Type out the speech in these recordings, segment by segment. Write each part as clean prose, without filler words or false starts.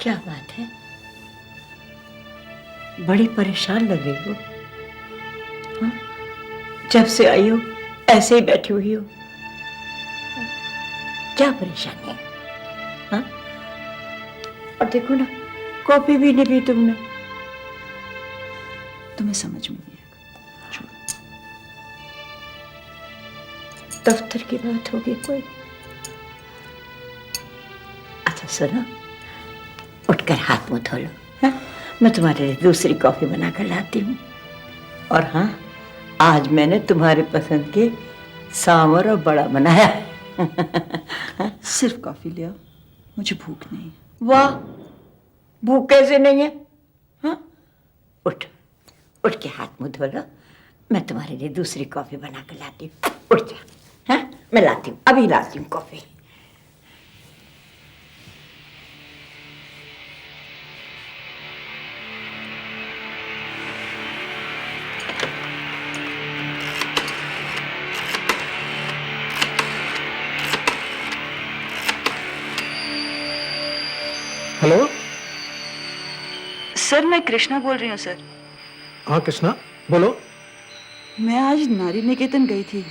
क्या बात है, बड़ी परेशान लग रही हो? हाँ? जब से आई हो ऐसे ही बैठी हुई हो, क्या परेशानी है? हाँ? और देखो ना, कॉफी भी नहीं पी तुमने। तुम्हें समझ में नहीं आएगा, छोड़ो। दफ्तर की बात होगी कोई? अच्छा सुनो, उठकर हाथ मुंह धो लो। हाँ? मैं तुम्हारे लिए दूसरी कॉफी बनाकर लाती हूँ। और हाँ, आज मैंने तुम्हारे पसंद के सांभर और बड़ा बनाया है। सिर्फ कॉफी ले आओ, मुझे भूख नहीं है। वाह, भूख कैसे नहीं है? हाँ? उठ उठ के हाथ मुंह धो लो, मैं तुम्हारे लिए दूसरी कॉफी बनाकर लाती हूँ। उठ जा। हाँ? मैं लाती हूँ, अभी लाती हूँ कॉफी। हेलो। सर, मैं कृष्णा बोल रही हूँ सर। हाँ कृष्णा, बोलो। मैं आज नारी निकेतन गई थी,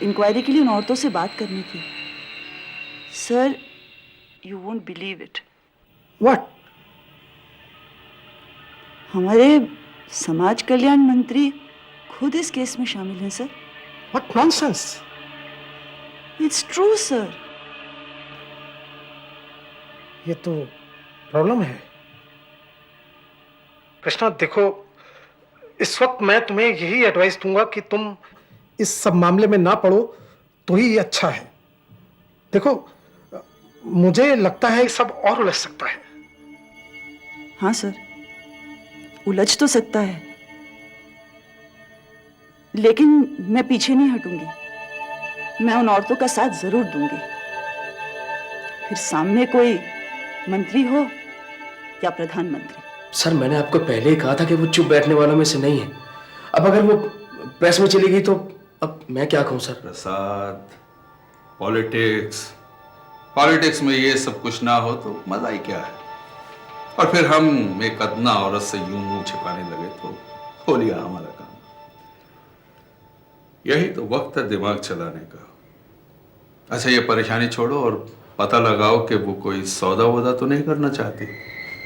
इंक्वायरी के लिए उन औरतों से बात करनी थी। Sir, you won't believe it. What? हमारे समाज कल्याण मंत्री खुद इस केस में शामिल हैं sir. What nonsense. It's true sir. ये तो प्रॉब्लम है। कृष्णा देखो, इस वक्त मैं तुम्हें यही एडवाइस दूंगा कि तुम इस सब मामले में ना पड़ो तो ही अच्छा है। देखो, मुझे लगता है ये सब और उलझ सकता है। हाँ सर, उलझ तो सकता है, लेकिन मैं पीछे नहीं हटूंगी। मैं उन औरतों का साथ जरूर दूंगी, फिर सामने कोई मंत्री हो या प्रधानमंत्री। सर, मैंने आपको पहले ही कहा था कि वो चुप बैठने वालों में से नहीं है। अब अगर वो प्रेस में चली गई तो अब मैं क्या कहूं सर? प्रसाद, पॉलिटिक्स में ये सब कुछ ना हो तो मजा ही क्या है। और फिर हम एक अदना औरत से यूं मुंह छिपाने लगे तो हो लिया हमारा काम। यही तो वक्त है दिमाग चलाने का। अच्छा, ये परेशानी छोड़ो और पता लगाओ कि वो कोई सौदा वोदा तो नहीं करना चाहती।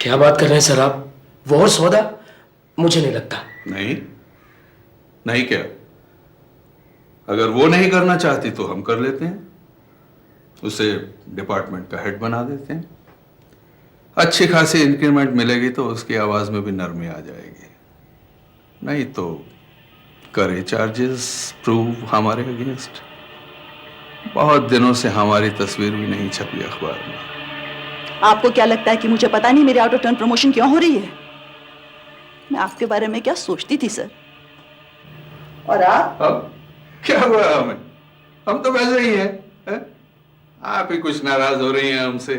क्या बात कर रहे हैं सर आप? वो और सौदा? मुझे नहीं लगता। नहीं क्या? अगर वो नहीं करना चाहती तो हम कर लेते हैं, उसे डिपार्टमेंट का हेड बना देते हैं। अच्छी खासी इंक्रीमेंट मिलेगी तो उसकी आवाज में भी नरमी आ जाएगी। नहीं तो करे चार्जेस प्रूव हमारे अगेंस्ट। बहुत दिनों से हमारी तस्वीर भी नहीं छपी अखबार में। आपको क्या लगता है कि मुझे पता नहीं मेरी आउट ऑफ टर्न प्रमोशन क्यों हो रही है? मैं आपके बारे में क्या सोचती थी सर। और आप? अब क्या हुआ हमें? हम तो वैसे ही हैं। आप ही कुछ नाराज हो रही हैं हमसे।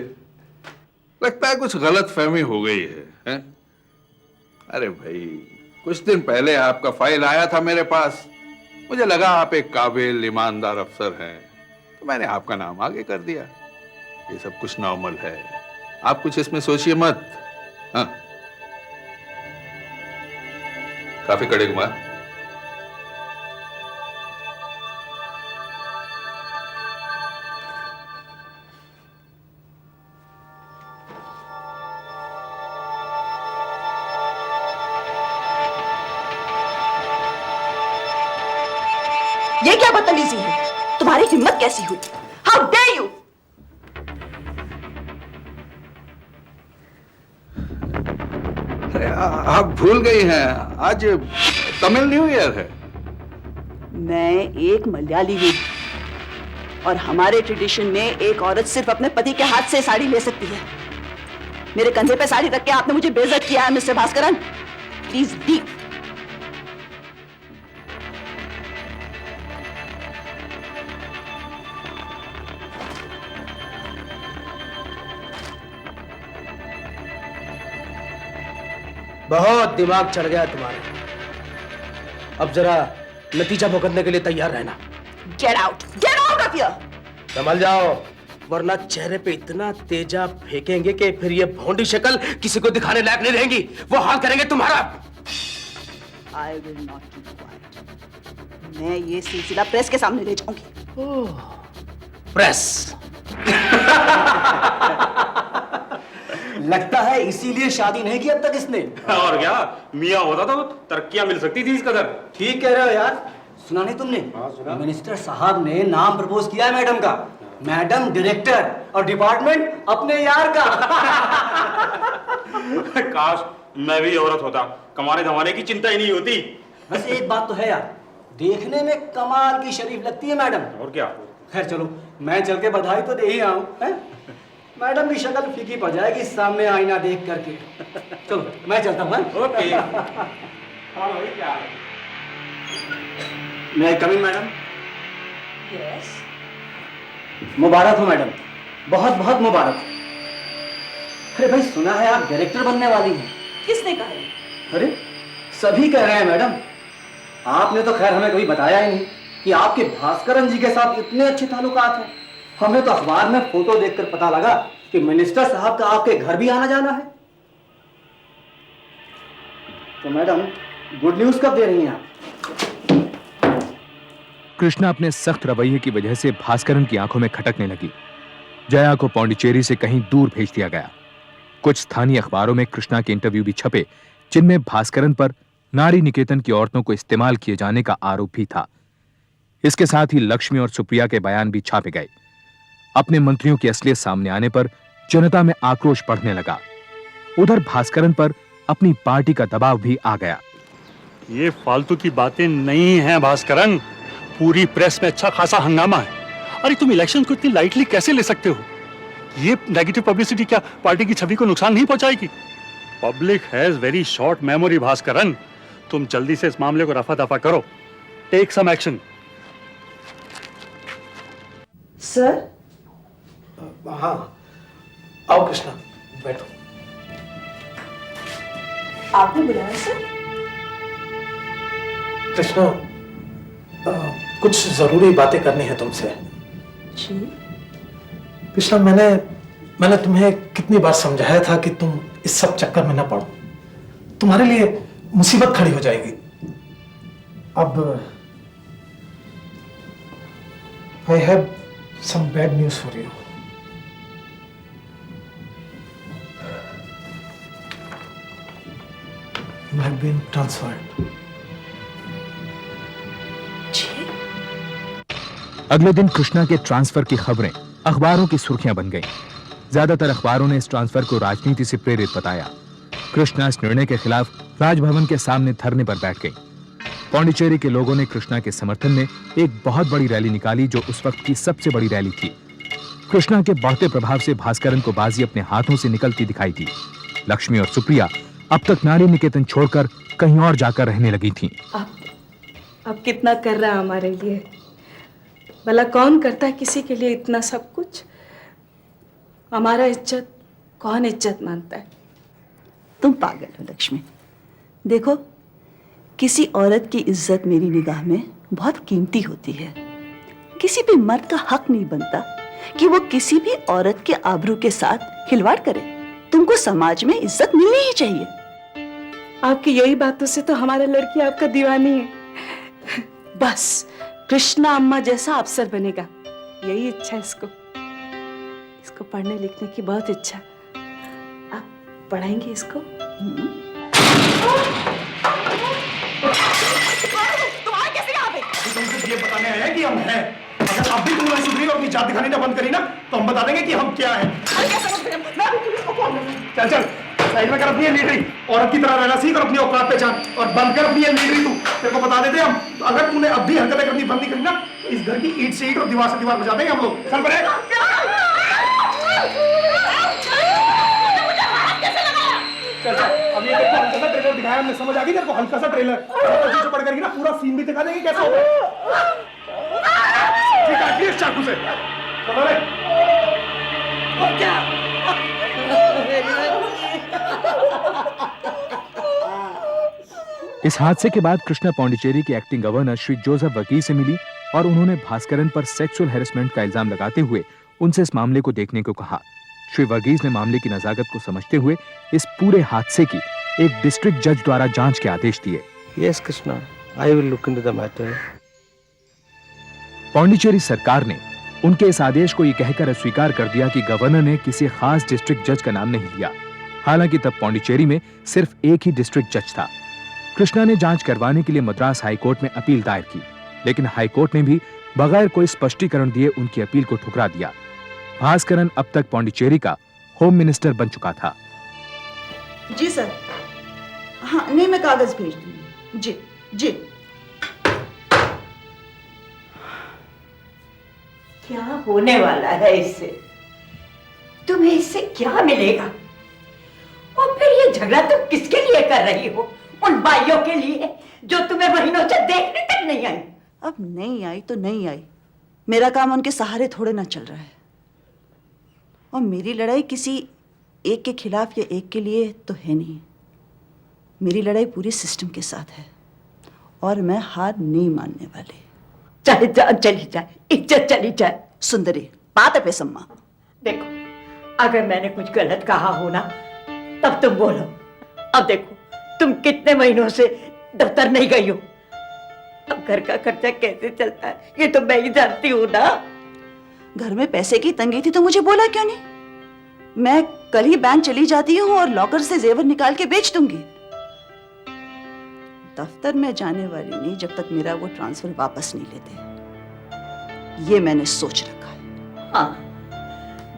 लगता है कुछ गलत फहमी हो गई है? अरे भाई, कुछ दिन पहले आपका फाइल आया था मेरे पास। मुझे लगा आप एक काबिल ईमानदार अफसर हैं, तो मैंने आपका नाम आगे कर दिया। ये सब कुछ नॉर्मल है, आप कुछ इसमें सोचिए मत। हाँ, काफी कड़े कुमार। ये क्या बदतमीजी है? तुम्हारी हिम्मत कैसी हुई? How dare you! आप भूल गई हैं, आज तमिल न्यू ईयर है। मैं एक मलयाली हूं और हमारे ट्रेडिशन में एक औरत सिर्फ अपने पति के हाथ से साड़ी ले सकती है। मेरे कंधे पे साड़ी रख के आपने मुझे बेइज्जत किया है मिस्टर भास्करन। Please leave. बहुत दिमाग चढ़ गया तुम्हारा। अब जरा नतीजा भुगतने के लिए तैयार रहना। Get out of here. संभल जाओ, वरना चेहरे पे इतना तेजाब फेंकेंगे कि फिर ये भोंडी शक्ल किसी को दिखाने लायक नहीं रहेंगी। वो हाल करेंगे तुम्हारा। I will not keep quiet. मैं ये सिलसिला प्रेस के सामने ले जाऊंगी। प्रेस। लगता है इसीलिए शादी नहीं की अब तक इसने। और क्या, मियाँ होता तो तरक्कियां मिल सकती थी इस कदर। ठीक कह रहे हो यार। सुना नहीं तुमने? मिनिस्टर साहब ने नाम प्रपोज किया है मैडम का। मैडम डायरेक्टर और डिपार्टमेंट अपने यार का। काश मैं भी औरत होता, कमाने धमाने की चिंता ही नहीं होती। वैसे एक बात तो है यार, देखने में कमाल की शरीफ लगती है मैडम। और क्या। खैर चलो, मैं चल के बधाई तो दे ही आऊं, हैं? मैडम की शक्ल फीकी पड़ जाएगी सामने आईना देख करके। चलो मैं चलता हूँ। ओके। हाँ भाई क्या। मैं कम इन मैडम। Yes. मुबारक हो मैडम, बहुत बहुत मुबारक। अरे भाई सुना है आप डायरेक्टर बनने वाली हैं। किसने कहा है? अरे सभी कह रहे हैं मैडम। आपने तो खैर हमें कभी बताया ही नहीं कि आपके भास्करन जी के साथ इतने अच्छे ताल्लुकात हैं। हमें तो अखबार में फोटो देखकर पता लगा कि मिनिस्टर साहब का आपके घर भी आना जाना है। तो मैडम गुड न्यूज कब दे रही हैं आप? कृष्णा अपने सख्त रवैये की वजह से भास्करन की आंखों में खटकने लगी। जया को पौंडीचेरी से कहीं दूर भेज दिया गया। कुछ स्थानीय अखबारों में कृष्णा के इंटरव्यू भी छपे, जिनमें भास्करन पर नारी निकेतन की औरतों को इस्तेमाल किए जाने का आरोप भी था। इसके साथ ही लक्ष्मी और सुप्रिया के बयान भी छापे गए। अपने मंत्रियों की असलियत सामने आने पर जनता में आक्रोश बढ़ने लगा। उधर भास्करन पर अपनी पार्टी का दबाव भी आ गया। ये फालतू की बातें नहीं हैं भास्करन, पूरी प्रेस में अच्छा खासा हंगामा है। अरे तुम इलेक्शन को इतनी लाइटली कैसे ले सकते हो? ये नेगेटिव पब्लिसिटी क्या पार्टी की छवि को नुकसान नहीं पहुंचाएगी? Public has very short memory Bhaskaran. तुम जल्दी से इस मामले को रफा दफा करो। Take some action. सर, हाँ आओ कृष्णा, बैठो। आपने बुलाया सर? कृष्णा, कुछ जरूरी बातें करनी है तुमसे। जी। कृष्णा, मैंने तुम्हें कितनी बार समझाया था कि तुम इस सब चक्कर में ना पड़ो, तुम्हारे लिए मुसीबत खड़ी हो जाएगी। अब I have some bad news for you. You have been transferred. अगले दिन कृष्णा के ट्रांसफर की खबरें अखबारों की सुर्खियां बन गईं। ज्यादातर अखबारों ने इस ट्रांसफर को राजनीति से प्रेरित बताया। कृष्णा इस निर्णय के खिलाफ राजभवन के सामने धरने पर बैठ गई। पौंडीचेरी के लोगों ने कृष्णा के समर्थन में एक बहुत बड़ी रैली निकाली, जो उस वक्त की सबसे बड़ी रैली थी। कृष्णा के बढ़ते प्रभाव से भास्करन को बाजी अपने हाथों से निकलती दिखाई दी। लक्ष्मी और सुप्रिया अब तक नारी निकेतन छोड़कर कहीं और जाकर रहने लगी थीं। अब कितना कर रहा है हमारे लिए। भला कौन करता है किसी के लिए इतना सब कुछ? हमारा इज्जत कौन इज्जत मानता है? तुम पागल हो लक्ष्मी। देखो, किसी औरत की इज्जत मेरी निगाह में बहुत कीमती होती है। किसी भी मर्द का हक नहीं बनता कि वो किसी भी औरत के आबरू के साथ खिलवाड़ करे। तुमको समाज में इज्जत मिलनी ही चाहिए। आपकी यही बातों से तो हमारा लड़की आपका दीवानी है। बस कृष्णा अम्मा जैसा अफसर बनेगा, यही इच्छा है इसको। इसको पढ़ने लिखने की बहुत इच्छा। आप पढ़ाएंगे इसको? तुम्हारे कैसे यहाँ पे? तुमसे ये बताने आया कि हम हैं। अगर अब भी तुमने सुधरी और अपनी जात दिखानी ना बंद करी ना, तो हम बता देंगे कि हम क्या हैं। अरे क्या समझते हैं? मैं अभी पुलिस को फोन करूंगा। चल साइड में कर अपनी ये लीडरी, औरत की तरह रहना सीख और अपनी औकात पहचान, और बंद कर अपनी ये लीडरी। तू तेरे को बता देते हम, तो अगर तूने अब भी हरकतें करनी बंद नहीं करी ना, तो इस घर की ईंट से ईंट और दीवार से दीवार बजा देंगे हम लोग। चल बड़े। चल अब ये देखो, हल्का सा ट्रेलर दिखाया हमने, समझ आ गई तेरे को? हल्का सा ट्रेलर पीछे पड़ करके ना पूरा सीन भी दिखा देंगे कैसे होगा। ठीक है, प्लीज चाकू से चलो रे। और क्या? इस हादसे के बाद कृष्णा पौंडीचेरी के एक्टिंग गवर्नर श्री जोसेफ वकील से मिली और उन्होंने भास्करन पर सेक्सुअल हैरेसमेंट का इल्जाम लगाते हुए उनसे इस मामले को देखने को कहा। श्री वर्गीस ने मामले की नजाकत को समझते हुए इस पूरे हादसे की एक डिस्ट्रिक्ट जज द्वारा जांच के आदेश दिए। Yes, Krishna. I will look into the matter. Pondicherry सरकार ने उनके इस आदेश को यह कहकर अस्वीकार कर दिया कि गवर्नर ने किसी खास डिस्ट्रिक्ट जज का नाम नहीं लिया। हालांकि तब पौंडीचेरी में सिर्फ एक ही डिस्ट्रिक्ट जज था। कृष्णा ने जांच करवाने के लिए मद्रास हाईकोर्ट में अपील दायर की, लेकिन हाईकोर्ट ने भी बगैर कोई स्पष्टीकरण दिए उनकी अपील को ठुकरा दिया। भास्करन अब तक पौंडीचेरी का होम मिनिस्टर बन चुका था। जी सर, हाँ नहीं मैं कागज भेज दूंगी। जी जी। क्या होने वाला है इससे? तुम्हें इससे क्या मिलेगा? और फिर ये झगड़ा तुम किसके लिए कर रही हो? उन बाइयों के लिए जो तुम्हें महीनों से देखने तक नहीं आई। अब नहीं आई तो नहीं आई, मेरा काम उनके सहारे थोड़े ना चल रहा है। और मेरी लड़ाई किसी एक के खिलाफ या एक के लिए तो है नहीं। मेरी लड़ाई पूरी सिस्टम के साथ है और मैं हार नहीं मानने वाली। चाहे जान चली जाए, इज्जत चली जाए। सुंदरी, बात है पेसम्मा। देखो, अगर मैंने कुछ गलत कहा हो ना, तब तुम बोलो। अब देखो, तुम कितने महीनों से दफ्तर नहीं गई हो। अब घर का खर्चा कैसे चलता है ये तो मैं ही जानती हूँ ना। घर में पैसे की तंगी थी तो मुझे बोला क्यों नहीं? मैं कल ही बैंक चली जाती हूँ और लॉकर से जेवर निकाल के बेच दूंगी। दफ्तर में जाने वाली नहीं जब तक मेरा वो ट्रांसफर वापस नहीं लेते। ये मैंने सोच रखा है। हाँ,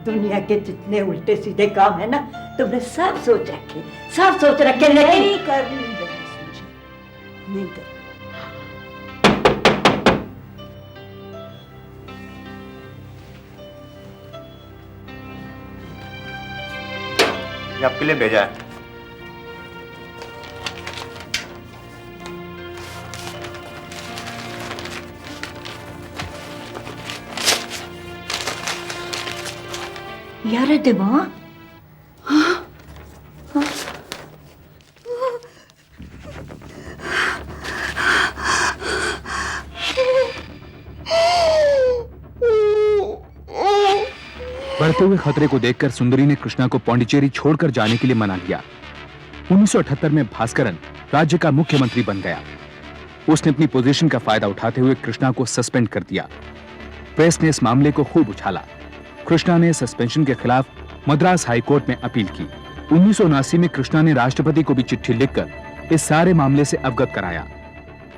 दुनिया के जितने उल्टे सीधे काम है ना, तुमने सब सोच रखे, सब सोच रखे, लेकिन नहीं करनी बहस मुझे, नहीं करनी। ये आपके लिए भेजा है। यार दिमाग, बढ़ते हुए खतरे को देखकर सुंदरी ने कृष्णा को पौंडीचेरी छोड़कर जाने के लिए मना किया। 1978 में भास्करन राज्य का मुख्यमंत्री बन गया। उसने अपनी पोजीशन का फायदा उठाते हुए कृष्णा को सस्पेंड कर दिया। प्रेस ने इस मामले को खूब उछाला। कृष्णा ने सस्पेंशन के खिलाफ मद्रास हाईकोर्ट में अपील की। 1979 में कृष्णा ने राष्ट्रपति को भी चिट्ठी लिखकर इस सारे मामले से अवगत कराया।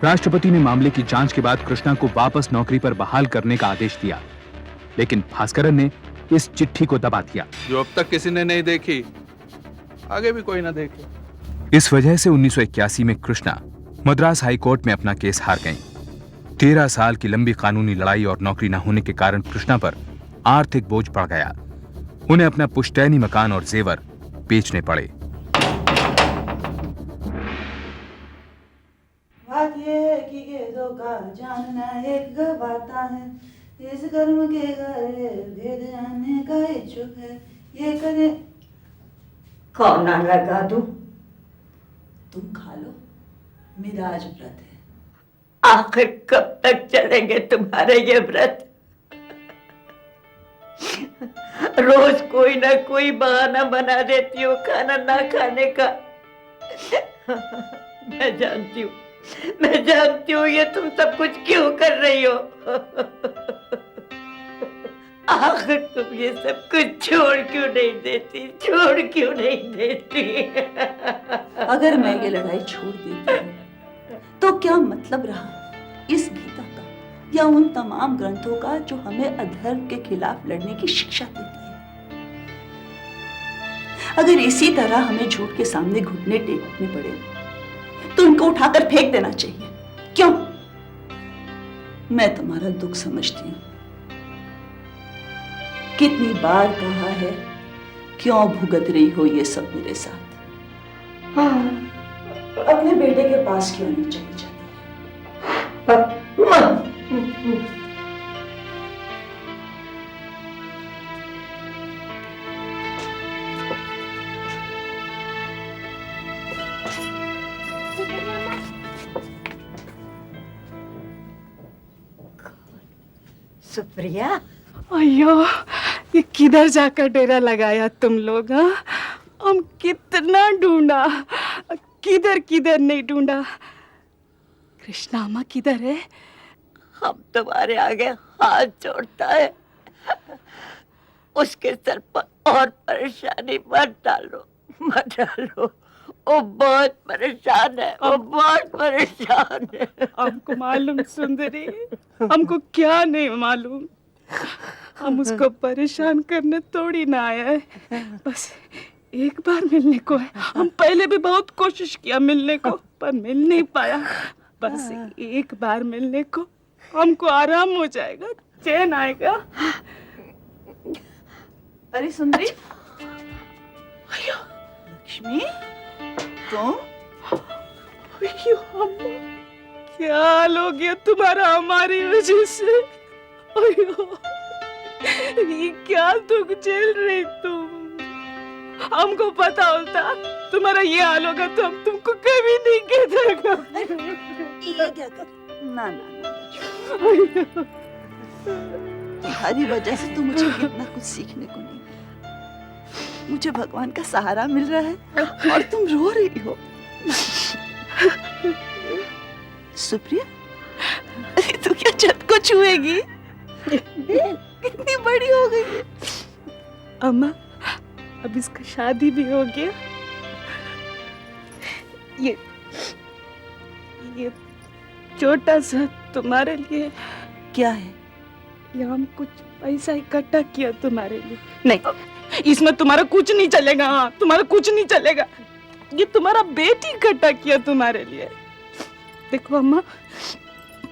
राष्ट्रपति ने मामले की जांच के बाद कृष्णा को वापस नौकरी पर बहाल करने का आदेश दिया, लेकिन भास्करन ने इस चिट्ठी को दबा दिया। जो अब तक किसी ने नहीं देखी, आगे भी कोई ना देखे। इस वजह से 1981 में कृष्णा मद्रास हाईकोर्ट में अपना केस हार गईं। 13 साल की लंबी कानूनी लड़ाई और नौकरी न होने के कारण कृष्णा पर आर्थिक बोझ पड़ गया। उन्हें अपना पुश्तैनी मकान और जेवर बेचने पड़े। बात ये है कि गेदों का जानना एक गवाता है, इस कर्म के घरे भेद जानने का इच्छुक है। ये करे कौन ना लगा दूं? तुम खा लो, मेरा आज व्रत है। आखिर कब तक चलेंगे तुम्हारे ये व्रत? रोज कोई ना कोई बहाना बना देती हो खाना ना खाने का। मैं जानती हूँ ये तुम सब कुछ क्यों कर रही हो। आखिर तुम ये सब कुछ छोड़ क्यों नहीं देती? अगर मैं ये लड़ाई छोड़ देती हूँ तो क्या मतलब रहा इस गीता का या उन तमाम ग्रंथों का जो हमें अधर्म के खिलाफ लड़ने की शिक्षा देती है? अगर इसी तरह हमें झूठ के सामने घुटने टेकने पड़े तो उनको उठाकर फेंक देना चाहिए। क्यों? मैं तुम्हारा दुख समझती हूँ। कितनी बार कहा है, क्यों भुगत रही हो ये सब मेरे साथ? अपने बेटे के पास क्यों नहीं चली जाती? सुप्रिया, अयो ये किधर जाकर डेरा लगाया तुम लोग? हाँ, हम कितना ढूंढा, किधर किधर नहीं ढूंढा। कृष्णा अम्मा किधर है? हम तुम्हारे आगे हाथ जोड़ता है, उसके सर पर और परेशानी मत डालो, मत डालो। वो बहुत परेशान है, वो बहुत परेशान है। हमको मालूम सुंदरी, हमको क्या नहीं मालूम। हम उसको परेशान करने थोड़ी ना आया है, बस एक बार मिलने को है। हम पहले भी बहुत कोशिश किया मिलने को, पर मिल नहीं पाया। बस एक बार मिलने को हमको आराम हो जाएगा, चैन आएगा। अरे सुंदरी, लक्ष्मी, तुम? अయ్యో अम्मा, क्या हाल हो गया तुम्हारा हमारी वजह से? अయ్యో, ये क्या दुख झेल रही तुम? हमको पता होता तुम्हारा ये हाल होगा तो हम तुमको कभी नहीं कहता। ये क्या कर? ना ना ना, तुम्हारी वजह से तो मुझे कितना कुछ सीखने को नहीं मिला। मुझे भगवान का सहारा मिल रहा है और तुम रो रही हो। सुप्रिया, अरे तू क्या छत को छुएगी? कितनी बड़ी हो गई है। अम्मा, अब इसका शादी भी हो गया। ये छोटा सा तुम्हारे लिए। क्या है? ये हम कुछ पैसा इकट्ठा किया तुम्हारे लिए। नहीं, इसमें तुम्हारा कुछ नहीं चलेगा। हाँ, तुम्हारा कुछ नहीं चलेगा। ये तुम्हारा बेटी इकट्ठा किया तुम्हारे लिए। देखो अम्मा,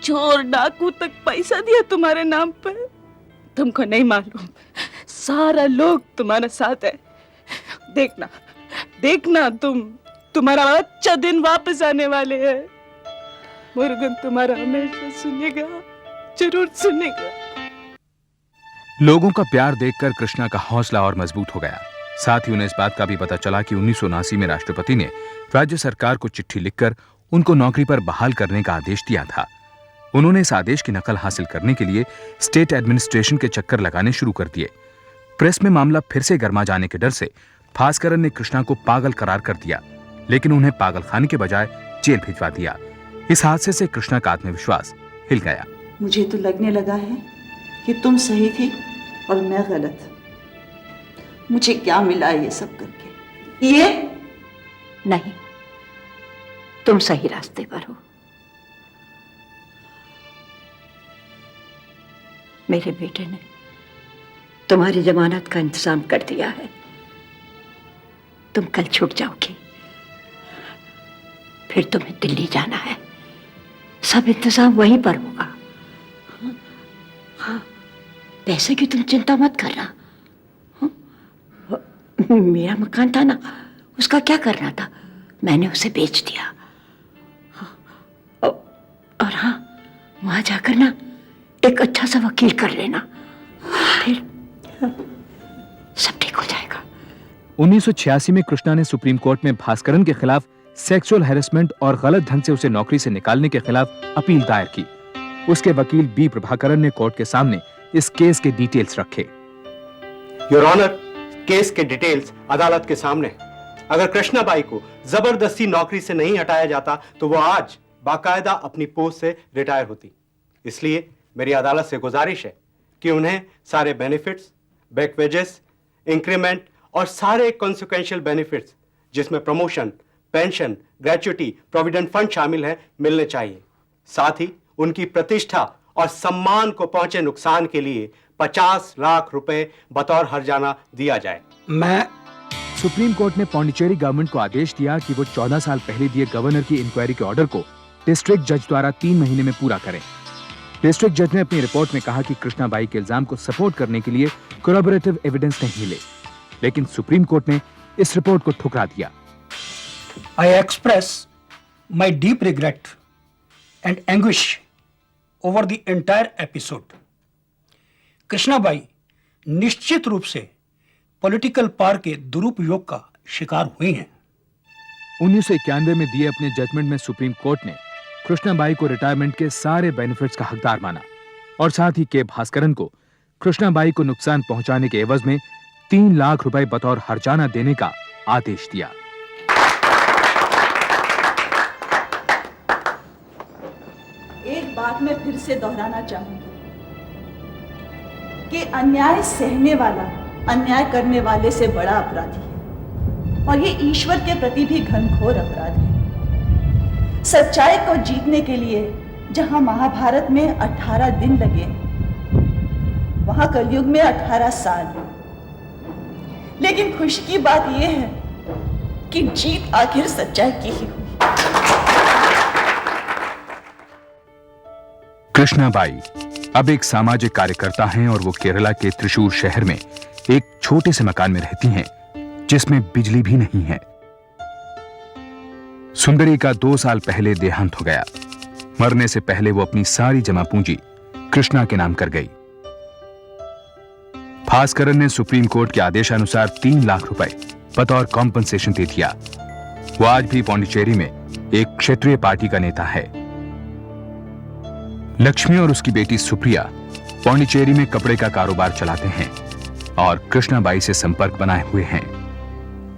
चोर डाकू तक पैसा दिया तुम्हारे नाम पर। तुमको नहीं मालूम, सारा लोग तुम्हारे साथ है। देखना देखना, तुम्हारा अच्छा दिन वापस आने वाले हैं। मुरुगन तुम्हारा हमेशा सुनेगा, जरूर सुनेगा। लोगों का प्यार देखकर कृष्णा का हौसला और मजबूत हो गया। साथ ही उन्हें इस बात का भी पता चला कि 1979 में राष्ट्रपति ने राज्य सरकार को चिट्ठी लिखकर उनको नौकरी पर बहाल करने का आदेश दिया था। उन्होंने इस आदेश की नकल हासिल करने के लिए स्टेट एडमिनिस्ट्रेशन के चक्कर लगाने शुरू कर दिए। प्रेस में मामला फिर से गर्मा जाने के डर से भास्करन ने कृष्णा को पागल करार कर दिया, लेकिन उन्हें पागलखाने के बजाय जेल भिजवा दिया। इस हादसे से कृष्णा का आत्मविश्वास हिल गया। मुझे तो लगने लगा है कि तुम सही थी और मैं गलत। मुझे क्या मिला ये सब करके? ये नहीं, तुम सही रास्ते पर हो। मेरे बेटे ने तुम्हारी जमानत का इंतजाम कर दिया है। तुम कल छूट जाओगी, फिर तुम्हें दिल्ली जाना है। सब इंतजाम वहीं पर होगा। हाँ, पैसे की तुम चिंता मत करना। मेरा मकान था ना, उसका क्या करना था? मैंने उसे बेच दिया। और हाँ, वहां जाकर ना एक अच्छा सा वकील कर लेना, फिर सब ठीक हो जाएगा। 1986 में कृष्णा ने सुप्रीम कोर्ट में भास्करन के खिलाफ सेक्सुअल हैरेसमेंट और गलत ढंग से उसे नौकरी से निकालने के खिलाफ अपील दायर की। उसके वकील बी प्रभाकरन ने कोर्ट के सामने इस केस के डिटेल्स रखे। योर ऑनर, केस के डिटेल्स अदालत के सामने। अगर कृष्णाबाई को जबरदस्ती नौकरी से नहीं हटाया जाता तो वो आज बाकायदा अपनी पोस्ट से रिटायर होती। इसलिए मेरी अदालत से गुजारिश है कि उन्हें सारे बेनिफिट्स, बैक वेजेस, इंक्रीमेंट और सारे कॉन्सिक्वेंशियल बेनिफिट्स जिसमें promotion, pension, gratuity, provident fund शामिल है, मिलने चाहिए। साथ ही उनकी प्रतिष्ठा और सम्मान को पहुंचे नुकसान के लिए 50 लाख रुपए बतौर हर्जाना दिया जाए। मैं सुप्रीम कोर्ट ने पौंडीचेरी गवर्नमेंट को आदेश दिया कि वो 14 साल पहले दिए गवर्नर की इंक्वायरी के ऑर्डर को डिस्ट्रिक्ट जज द्वारा 3 महीने में पूरा करें। डिस्ट्रिक्ट जज ने अपनी रिपोर्ट में कहा कि कृष्णाबाई के इल्जाम को सपोर्ट करने के लिए कोरैबोरेटिव एविडेंस नहीं मिले, लेकिन सुप्रीम कोर्ट ने इस रिपोर्ट को ठुकरा दिया। I express my deep regret and anguish over the entire episode. Krishnabai निश्चित रूप से पॉलिटिकल पावर के दुरुपयोग का शिकार हुई हैं। 1991 में दिए अपने जजमेंट में सुप्रीम कोर्ट ने कृष्णाबाई को रिटायरमेंट के सारे बेनिफिट्स का हकदार माना और साथ ही के भास्करन को कृष्णाबाई को नुकसान पहुंचाने के एवज में 3 लाख रुपए बतौर हर्जाना देने का आदेश दिया। एक बात मैं फिर से दोहराना चाहूंगी कि अन्याय सहने वाला अन्याय करने वाले से बड़ा अपराधी है, और ये ईश्वर के प्रति भी घनघोर अपराध है। सच्चाई को जीतने के लिए जहां महाभारत में 18 दिन लगे, वहां कलयुग में 18 साल। लेकिन खुशी की बात यह है कि जीत आखिर सच्चाई की ही हुई। कृष्णाबाई अब एक सामाजिक कार्यकर्ता हैं और वो केरला के त्रिशूर शहर में एक छोटे से मकान में रहती हैं, जिसमें बिजली भी नहीं है। सुंदरी का 2 साल पहले देहांत हो गया। मरने से पहले वो अपनी सारी जमा पूंजी कृष्णा के नाम कर गई। भास्करन ने सुप्रीम कोर्ट के आदेशानुसार 3 लाख रुपए बतौर कॉम्पनसेशन दे दिया। वो आज भी पौंडीचेरी में एक क्षेत्रीय पार्टी का नेता है। लक्ष्मी और उसकी बेटी सुप्रिया पौंडीचेरी में कपड़े का कारोबार चलाते हैं और कृष्णाबाई से संपर्क बनाए हुए हैं।